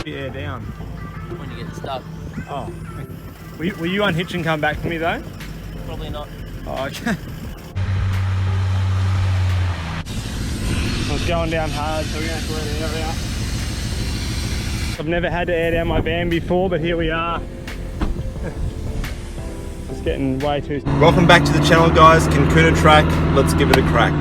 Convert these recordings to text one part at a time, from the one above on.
Air down. When you get stuck. Oh. Will you unhitch and come back for me though? Probably not. Oh, okay. I was going down hard, so we're going to have to let the air out. I've never had to air down my van before, but here we are. It's getting way too... Welcome back to the channel, guys. Kinkuna Track. Let's give it a crack.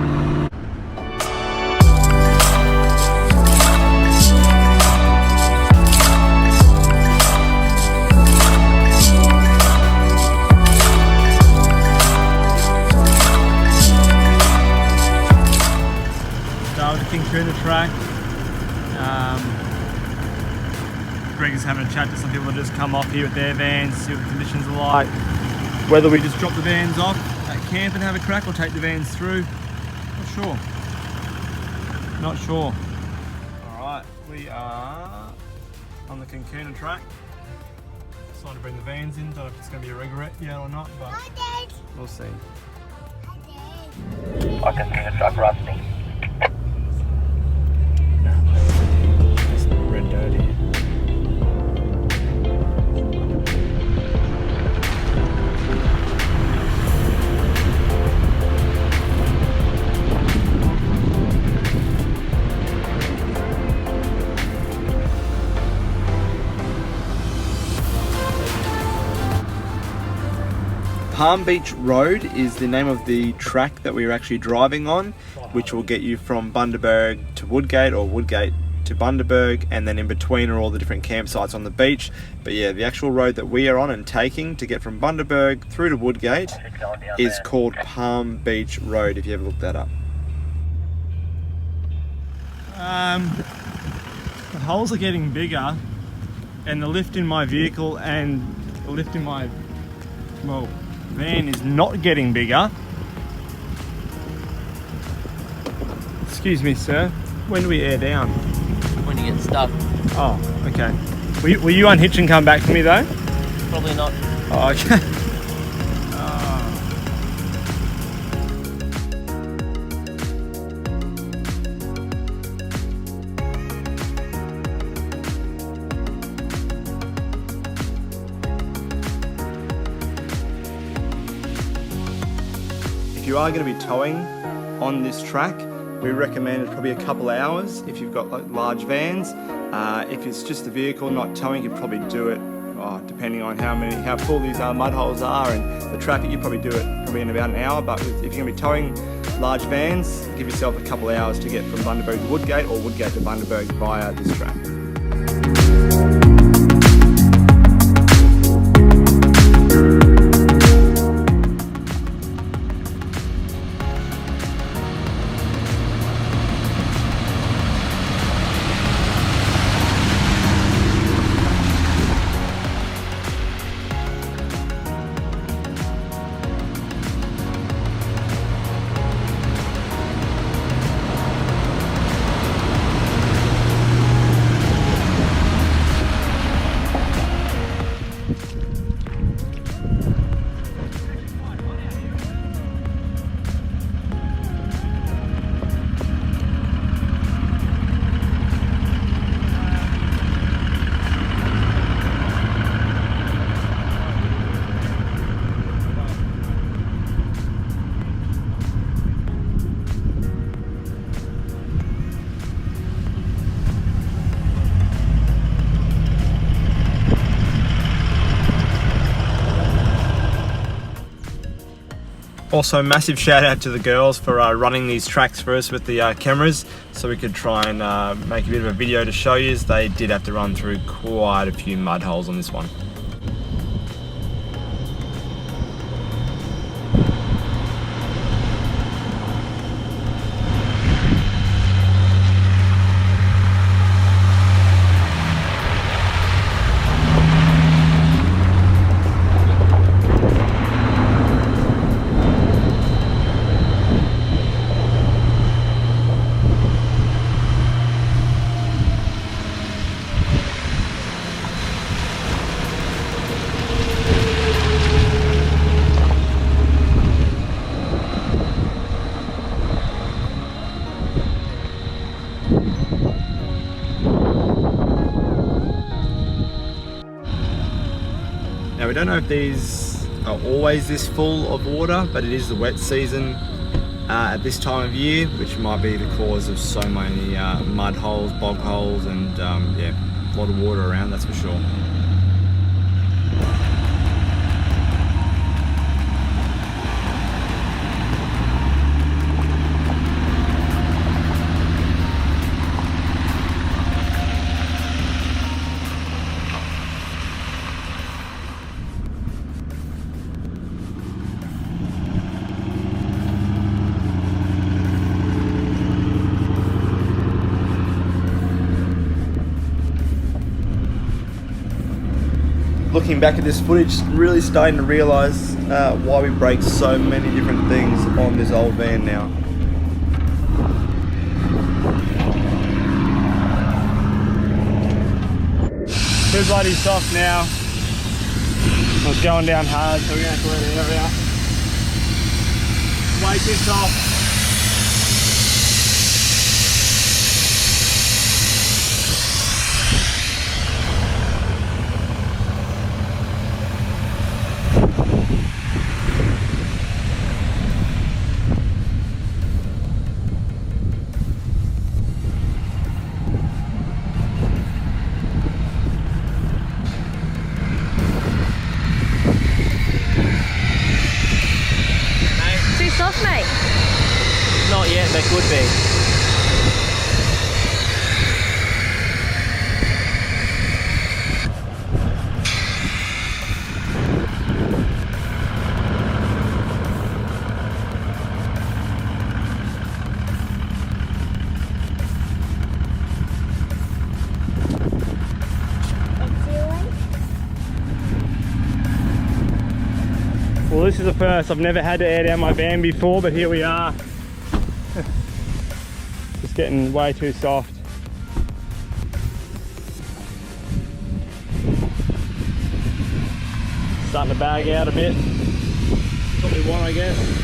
Start with the Kinkuna Track. Greg is having a chat to some people that just come off here with their vans, see what the conditions are like. Whether we just drop the vans off at camp and have a crack or take the vans through, not sure. Not sure. Alright, we are on the Kinkuna Track. Decided to bring the vans in, don't know if it's going to be a regret yet or not, but we'll see. I can see the truck rusting. There's some red dirt here. Palm Beach Road is the name of the track that we're actually driving on, which will get you from Bundaberg to Woodgate or Woodgate to Bundaberg, and then in between are all the different campsites on the beach. But yeah, the actual road that we are on and taking to get from Bundaberg through to Woodgate is called Palm Beach Road, if you ever look that up. The holes are getting bigger, and the lift in my vehicle and the lift in my, well, van is not getting bigger. Excuse me, sir. When do we air down? When you get stuck. Oh, okay. Will you unhitch and come back for me though? Probably not. Oh, okay. If you are going to be towing on this track, we recommend probably a couple hours if you've got like large vans. If it's just the vehicle not towing, you could probably do it depending on how full these mud holes are and the traffic. You probably do it probably in about an hour. But if you're going to be towing large vans, give yourself a couple of hours to get from Bundaberg to Woodgate or Woodgate to Bundaberg via this track. Also, massive shout out to the girls for running these tracks for us with the cameras, so we could try and make a bit of a video to show you. They did have to run through quite a few mud holes on this one. Now we don't know if these are always this full of water, but it is the wet season at this time of year, which might be the cause of so many mud holes, bog holes, and yeah, a lot of water around, that's for sure. Looking back at this footage, really starting to realise why we break so many different things on this old van now. Too bloody soft now. It's going down hard, so we're going to have to let the air out. Way too soft. Mate. Not yet, they could be. Well, this is the first. I've never had to air down my van before, but here we are. Just getting way too soft. Starting to bag out a bit. That's what we want, I guess.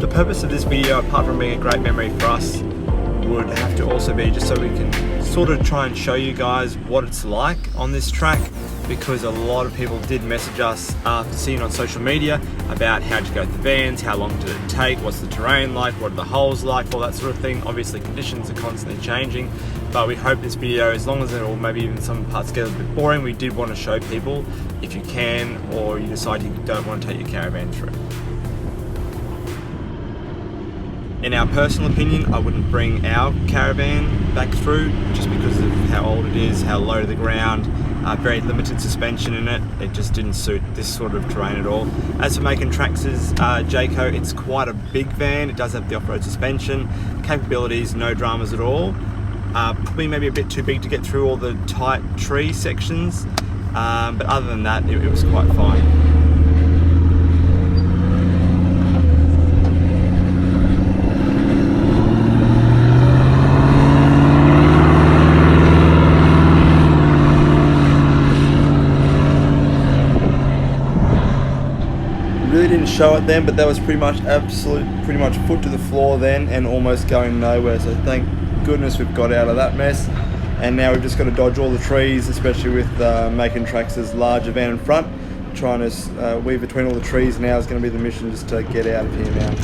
The purpose of this video, apart from being a great memory for us, would have to also be just so we can sort of try and show you guys what it's like on this track, because a lot of people did message us after seeing on social media about how to go with the vans, how long did it take, what's the terrain like, what are the holes like, all that sort of thing. Obviously conditions are constantly changing, but we hope this video, as long as it, or maybe even some parts get a bit boring, we did want to show people, if you can, or you decide you don't want to take your caravan through. In our personal opinion, I wouldn't bring our caravan back through just because of how old it is, how low to the ground, very limited suspension in it. It just didn't suit this sort of terrain at all. As for Macon Traxx's Jayco, it's quite a big van. It does have the off-road suspension, capabilities, no dramas at all. Probably maybe a bit too big to get through all the tight tree sections, but other than that, it was quite fine. Really didn't show it then, but that was pretty much foot to the floor then and almost going nowhere, so thank goodness we've got out of that mess. And now we've just got to dodge all the trees, especially with Macon Traxx's larger van in front. Trying to weave between all the trees now is going to be the mission, just to get out of here now.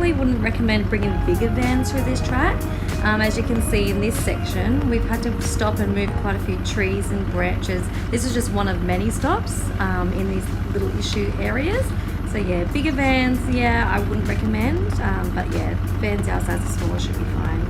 definitely wouldn't recommend bringing bigger vans through this track. As you can see in this section, we've had to stop and move quite a few trees and branches. This is just one of many stops in these little issue areas. So yeah, bigger vans, yeah, I wouldn't recommend, but yeah, vans outside the smaller should be fine.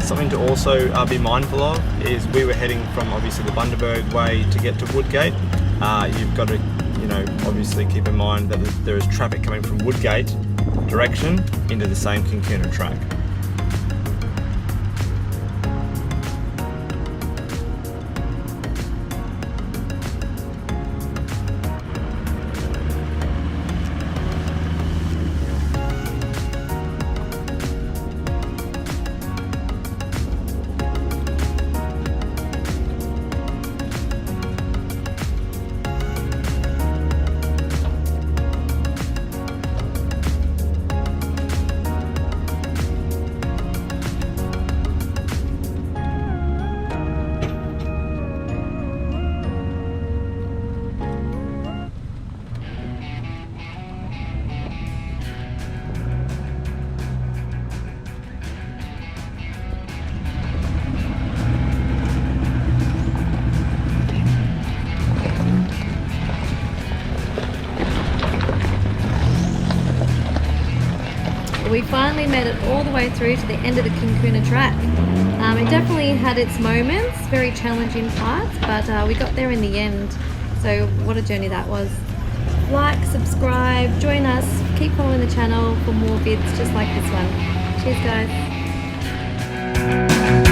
Something to also be mindful of is we were heading from obviously the Bundaberg way to get to Woodgate. You've got to, obviously keep in mind that there is traffic coming from Woodgate direction into the same Kinkuna track. We finally made it all the way through to the end of the Kinkuna track. It definitely had its moments, very challenging parts, but we got there in the end. So what a journey that was. Like, subscribe, join us, keep following the channel for more vids just like this one. Cheers guys.